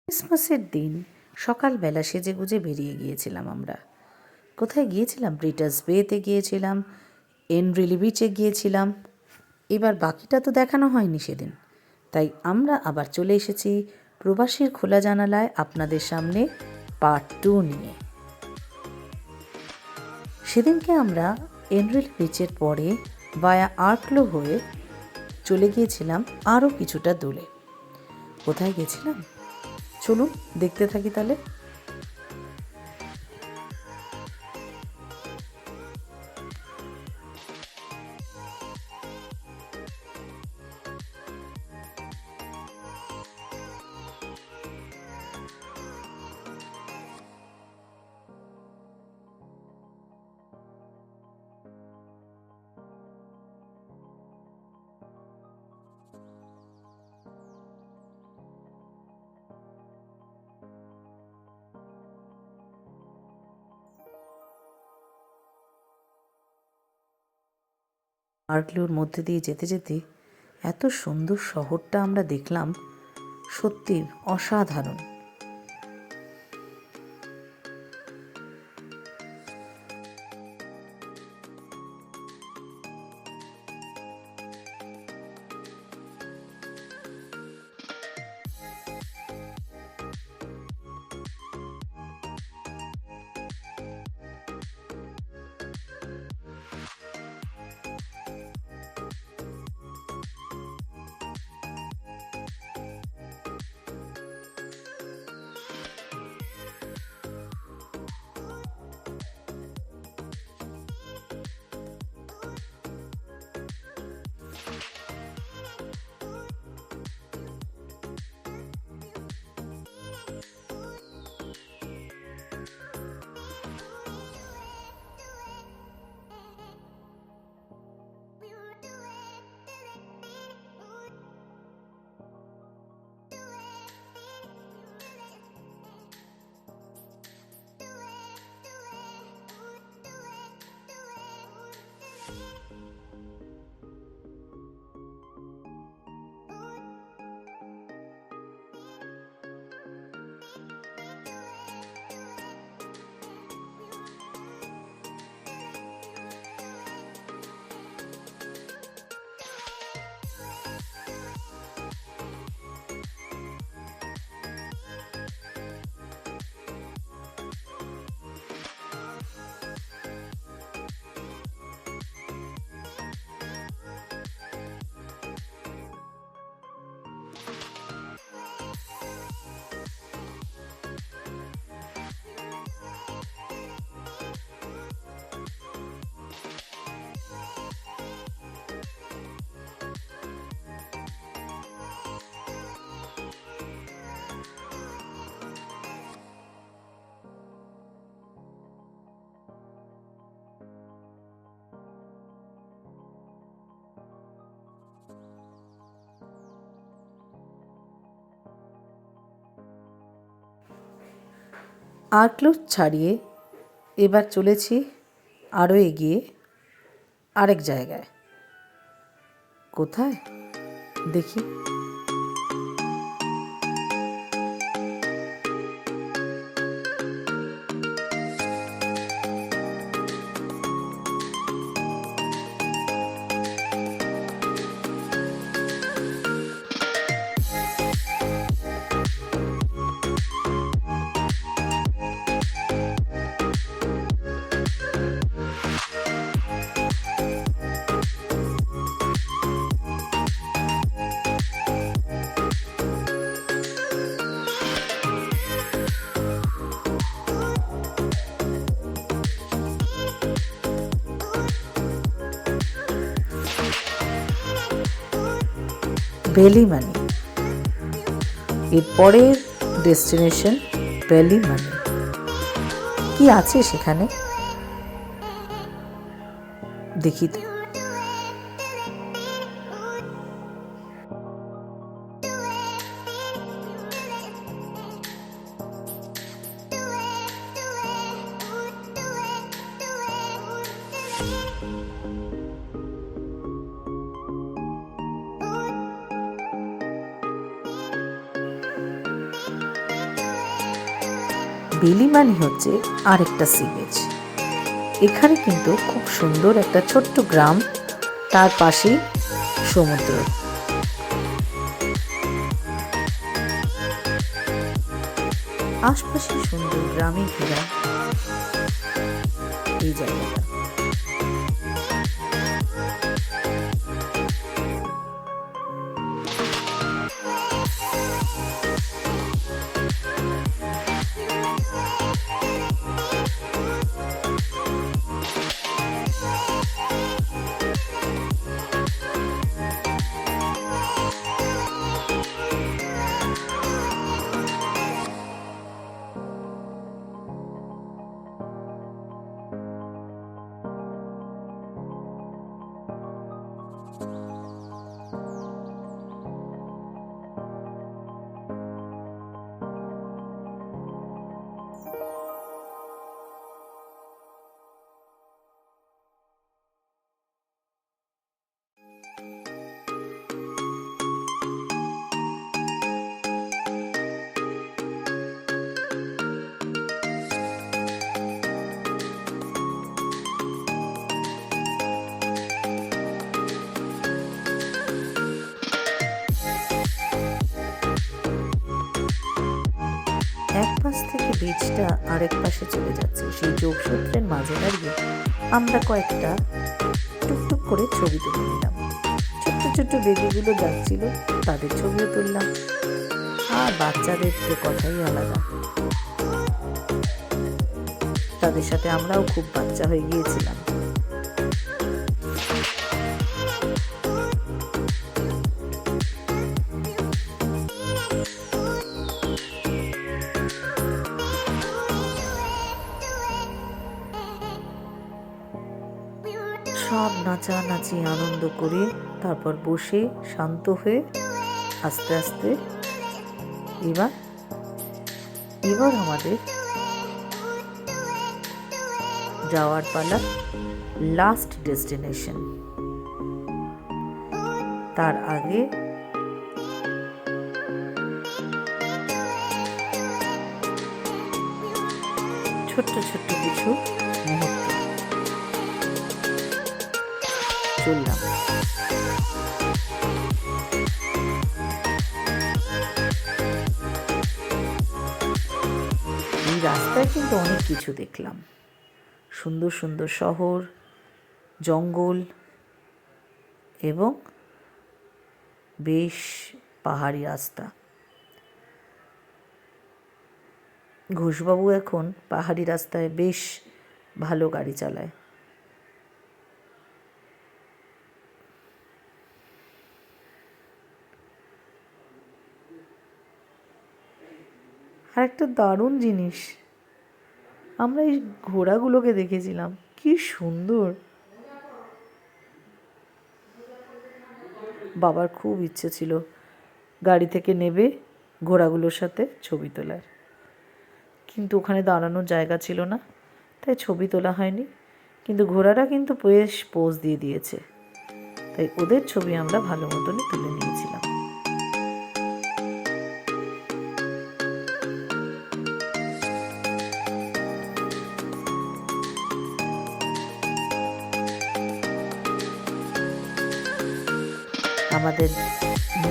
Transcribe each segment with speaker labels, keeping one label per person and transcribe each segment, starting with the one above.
Speaker 1: ক্রিসমাসের দিন সকালবেলা সেজেগুজে বেরিয়ে গিয়েছিলাম আমরা। কোথায় গিয়েছিলাম? ব্রিটাস বেতে গিয়েছিলাম, এনরিলি বিচে গিয়েছিলাম। এবার বাকিটা তো দেখানো হয়নি সেদিন, তাই আমরা আবার চলে এসেছি প্রবাসীর খোলা জানালায় আপনাদের সামনে পার্ট 2 নিয়ে। সেদিনকে আমরা এনরিলি বিচের পরে ভায়া আর্কলো হয়ে চলে গিয়েছিলাম আরও কিছুটা দূরে। কোথায় গেছিলাম চলুন দেখতে থাকি তাহলে। আর্কলোর মধ্যে দিয়ে যেতে যেতে এত সুন্দর শহরটা আমরা দেখলাম, সত্যি অসাধারণ। আর্কলো ছাড়িয়ে এবার চলেছি আরও এগিয়ে আরেক জায়গায়। কোথায় দেখি। বেলিমানি, এর পরের ডেস্টিনেশন বেলিমানি। কি আছে সেখানে দেখি তো। বেলি মানে হচ্ছে আরেকটা সি বিচ। এখানে কিন্তু খুব সুন্দর একটা ছোট্ট গ্রাম, তার পাশেই সমুদ্র। আশপাশে সুন্দর গ্রামে ঘেরা এই জায়গাটা। এক পাশ থেকে বীজটা আরেক পাশে চলে যাচ্ছে। সেই যোগসূত্রের মাঝে দাঁড়িয়ে আমরা কয়েকটা টুকটুক করে ছবি তুলে নিলাম। ছোট্ট ছোট্ট বেবিগুলো যাচ্ছিল, তাদের ছবিও তুললাম। আর বাচ্চাদের তো কথাই আলাদা, তাদের সাথে আমরাও খুব বাচ্চা হয়ে গিয়েছিলাম। সব নাচানাচি আনন্দ করে তারপর বসে শান্ত হয়ে আস্তে আস্তে এবার আমাদের যাওয়ার পালা লাস্ট ডেস্টিনেশন। তার আগে ছোট্ট ছোট্ট কিছু মুহূর্ত চললাম। এই রাস্তায় কিন্তু অনেক কিছু দেখলাম, সুন্দর সুন্দর শহর, জঙ্গল এবং বেশ পাহাড়ি রাস্তা। ঘোষবাবু এখন পাহাড়ি রাস্তায় বেশ ভালো গাড়ি চালায়। আর একটা দারুণ জিনিস, আমরা এই ঘোড়াগুলোকে দেখেছিলাম, কি সুন্দর। বাবার খুব ইচ্ছে ছিল গাড়ি থেকে নেবে ঘোড়াগুলোর সাথে ছবি তোলার, কিন্তু ওখানে দাঁড়ানোর জায়গা ছিল না, তাই ছবি তোলা হয়নি। কিন্তু ঘোড়ারা কিন্তু বেশ পোজ দিয়ে দিয়েছে, তাই ওদের ছবি আমরা ভালো মতনই তুলে নিয়েছিলাম। আমাদের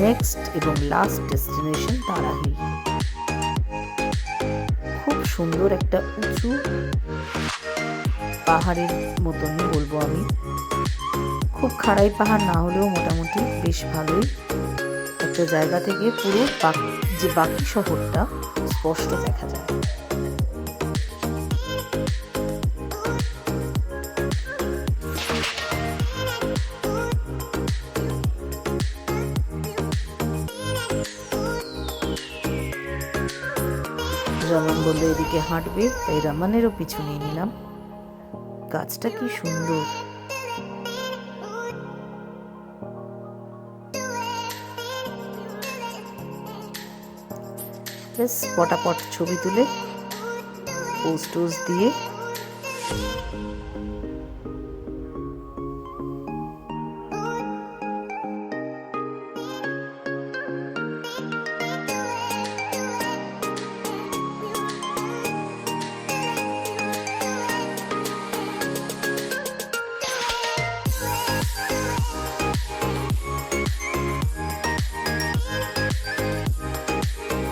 Speaker 1: নেক্সট এবং লাস্ট ডেস্টিনেশন তারাহিল। খুব সুন্দর একটা উঁচু পাহাড়ের মতনই বলবো আমি, খুব খাড়াই পাহাড় না হলেও মোটামুটি বেশ ভালোই। একটা জায়গা থেকে পুরো যে বাকি শহরটা স্পষ্ট দেখা যায়। রমন বললো এদিকে হাঁটবে, তাই রমনেরও পিছু নিয়ে নিলাম। গাছটা কি সুন্দর। বেশ পটাপট ছবি তুলে পোজ টোজ দিয়ে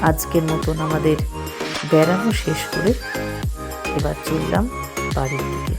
Speaker 1: আজকের মতন আমাদের বেড়ানো শেষ করে এবার চললাম বাড়ির দিকে।